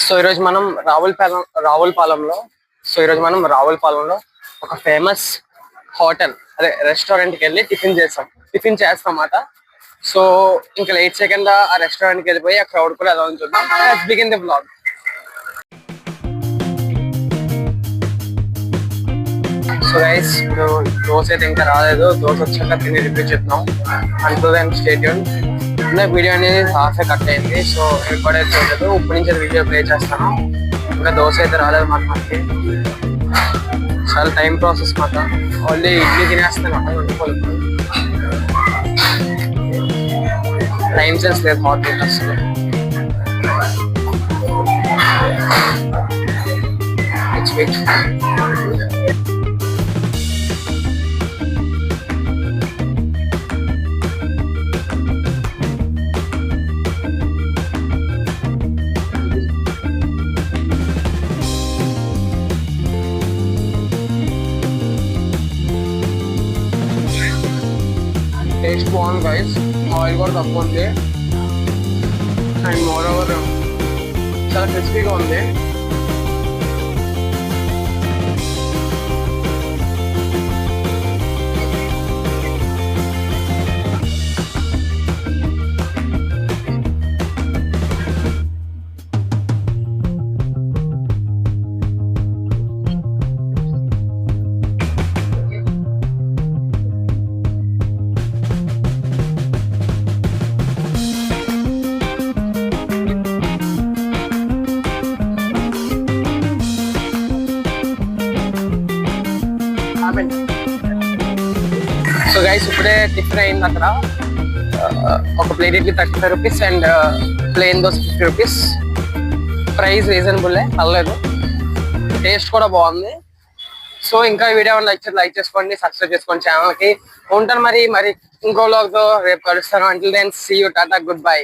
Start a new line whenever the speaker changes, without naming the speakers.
So ఈరోజు మనం రావులపాలెంలో ఒక ఫేమస్ హోటల్ అదే రెస్టారెంట్కి వెళ్ళి టిఫిన్ చేస్తాం అన్నమాట. సో ఇంకా లేట్ చేయకుండా ఆ రెస్టారెంట్కి వెళ్ళిపోయి ఆ క్రౌడ్ కూడా ఎలా ఉంటుందో let's begin the vlog. So guys dosa అయితే ఇంకా రాలేదు. దోశ వచ్చాక తిని రివ్యూ చెప్తున్నాం. అంటూ దెన్ స్టే ట్యూన్. వీడియో అనేది హాఫ్ కట్ అయింది, సో రికార్డ్ అయితే చేయలేదు. ఇప్పటి నుంచి వీడియో ప్లే చేస్తాను. ఇంకా దోశ అయితే రాలేదు మనకి. చాలా టైం ప్రాసెస్ మాట. ఓన్లీ ఇడ్లీ తినేస్తాను వండుకోలేదు. టైం సెన్స్ లేదు హాట్ అసలు. టేస్ట్ బాగుంది గైస్. ఆయిల్ కూడా తక్కువ ఉంది అండ్ మోర్ ఓవర్ చాలా క్రిస్పీగా ఉంది. సో గైస్ ఇప్పుడే టిఫిన్ అయింది అక్కడ. ఒక plate idli 35 rupees and plain dosa 50 rupees. Price reasonable, పర్లేదు. టేస్ట్ కూడా బాగుంది. సో ఇంకా వీడియో లైక్ చేసుకోండి, సబ్స్క్రైబ్ చేసుకోండి ఛానల్కి. ఉంటాను మరి ఇంకో వ్లాగ్తో రేపు కలుస్తాను. Until then see you, tata, good bye.